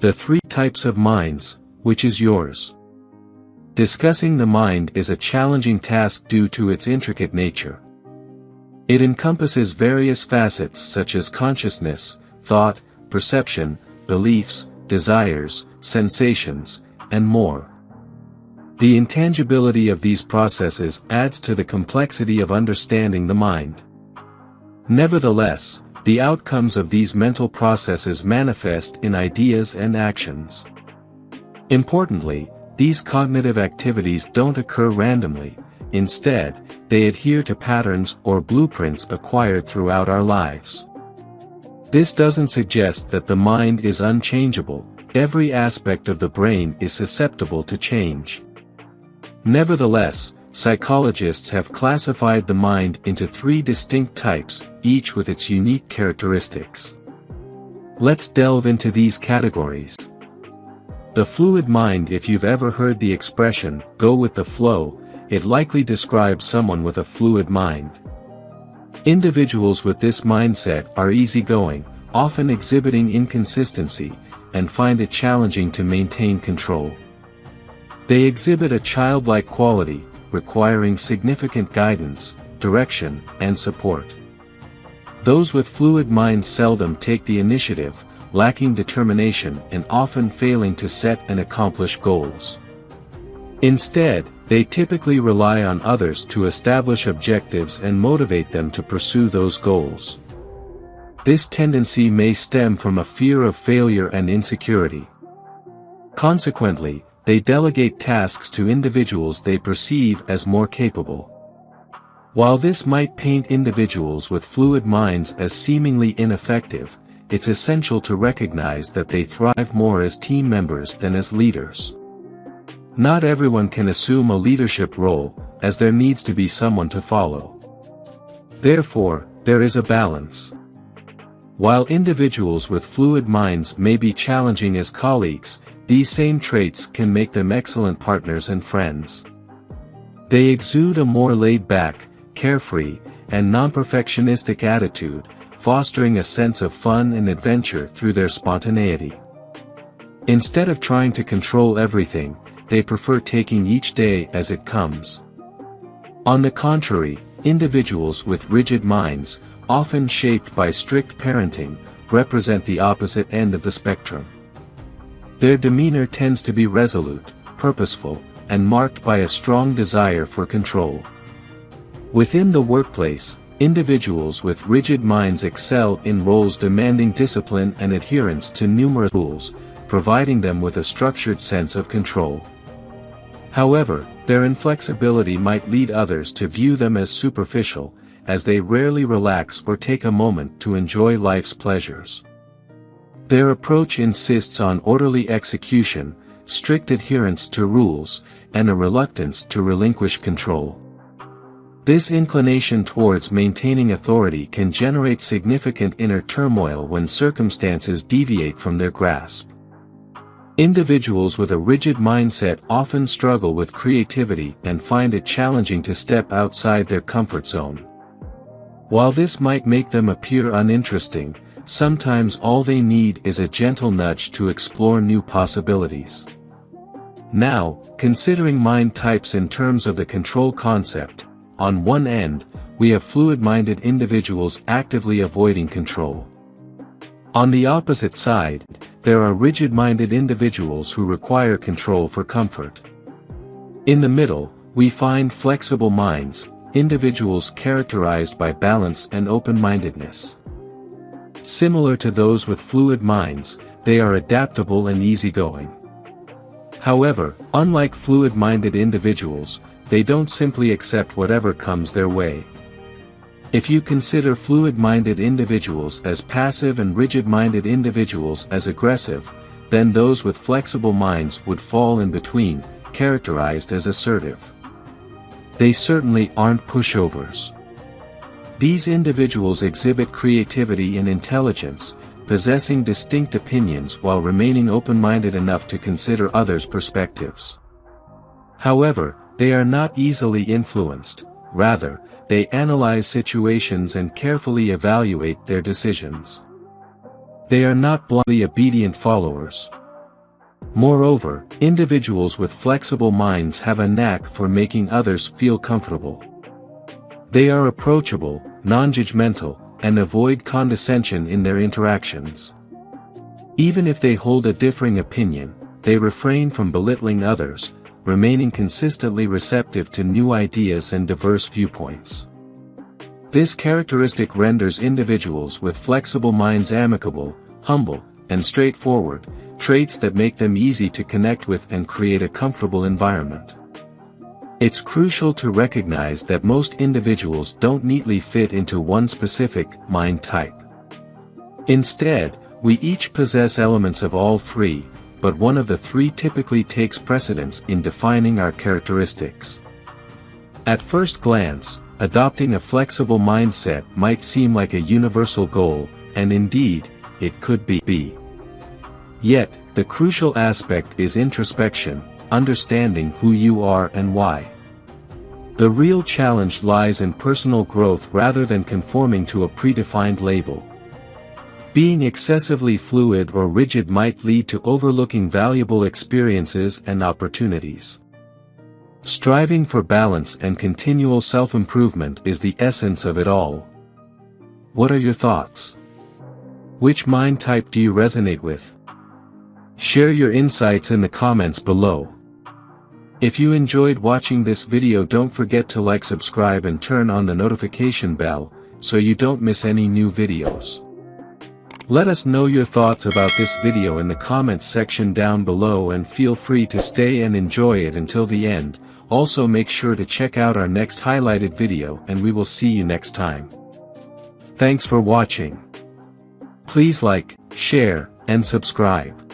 The three types of minds, which is yours? Discussing the mind is a challenging task due to its intricate nature. It encompasses various facets such as consciousness, thought, perception, beliefs, desires, sensations, and more. The intangibility of these processes adds to the complexity of understanding the mind. Nevertheless, the outcomes of these mental processes manifest in ideas and actions. Importantly, these cognitive activities don't occur randomly. Instead, they adhere to patterns or blueprints acquired throughout our lives. This doesn't suggest that the mind is unchangeable. Every aspect of the brain is susceptible to change. Nevertheless, psychologists have classified the mind into three distinct types, each with its unique characteristics. Let's delve into these categories. The fluid mind. If you've ever heard the expression, "go with the flow," it likely describes someone with a fluid mind. Individuals with this mindset are easygoing, often exhibiting inconsistency, and find it challenging to maintain control. They exhibit a childlike quality, requiring significant guidance, direction, and support. Those with fluid minds seldom take the initiative, lacking determination and often failing to set and accomplish goals. Instead, they typically rely on others to establish objectives and motivate them to pursue those goals. This tendency may stem from a fear of failure and insecurity. Consequently, they delegate tasks to individuals they perceive as more capable. While this might paint individuals with fluid minds as seemingly ineffective, it's essential to recognize that they thrive more as team members than as leaders. Not everyone can assume a leadership role, as there needs to be someone to follow. Therefore, there is a balance. While individuals with fluid minds may be challenging as colleagues, these same traits can make them excellent partners and friends. They exude a more laid-back, carefree, and non-perfectionistic attitude, fostering a sense of fun and adventure through their spontaneity. Instead of trying to control everything, they prefer taking each day as it comes. On the contrary, individuals with rigid minds, often shaped by strict parenting, represent the opposite end of the spectrum. Their demeanor tends to be resolute, purposeful, and marked by a strong desire for control. Within the workplace, individuals with rigid minds excel in roles demanding discipline and adherence to numerous rules, providing them with a structured sense of control. However, their inflexibility might lead others to view them as superficial, as they rarely relax or take a moment to enjoy life's pleasures. Their approach insists on orderly execution, strict adherence to rules, and a reluctance to relinquish control. This inclination towards maintaining authority can generate significant inner turmoil when circumstances deviate from their grasp. Individuals with a rigid mindset often struggle with creativity and find it challenging to step outside their comfort zone. While this might make them appear uninteresting, sometimes all they need is a gentle nudge to explore new possibilities. Now, considering mind types in terms of the control concept, on one end, we have fluid-minded individuals actively avoiding control. On the opposite side, there are rigid-minded individuals who require control for comfort. In the middle, we find flexible minds, individuals characterized by balance and open-mindedness. Similar to those with fluid minds, they are adaptable and easygoing. However, unlike fluid-minded individuals, they don't simply accept whatever comes their way. If you consider fluid-minded individuals as passive and rigid-minded individuals as aggressive, then those with flexible minds would fall in between, characterized as assertive. They certainly aren't pushovers. These individuals exhibit creativity and intelligence, possessing distinct opinions while remaining open-minded enough to consider others' perspectives. However, they are not easily influenced, rather, they analyze situations and carefully evaluate their decisions. They are not blindly obedient followers. Moreover, individuals with flexible minds have a knack for making others feel comfortable. They are approachable, non-judgmental, and avoid condescension in their interactions. Even if they hold a differing opinion, they refrain from belittling others, remaining consistently receptive to new ideas and diverse viewpoints. This characteristic renders individuals with flexible minds amicable, humble, and straightforward, traits that make them easy to connect with and create a comfortable environment. It's crucial to recognize that most individuals don't neatly fit into one specific mind type. Instead, we each possess elements of all three, but one of the three typically takes precedence in defining our characteristics. At first glance, adopting a flexible mindset might seem like a universal goal, and indeed, it could be. Yet, the crucial aspect is introspection, understanding who you are and why. The real challenge lies in personal growth rather than conforming to a predefined label. Being excessively fluid or rigid might lead to overlooking valuable experiences and opportunities. Striving for balance and continual self-improvement is the essence of it all. What are your thoughts? Which mind type do you resonate with? Share your insights in the comments below. If you enjoyed watching this video, don't forget to like, subscribe and turn on the notification bell, so you don't miss any new videos. Let us know your thoughts about this video in the comments section down below, and feel free to stay and enjoy it until the end. Also make sure to check out our next highlighted video, and we will see you next time. Thanks for watching. Please like, share, and subscribe.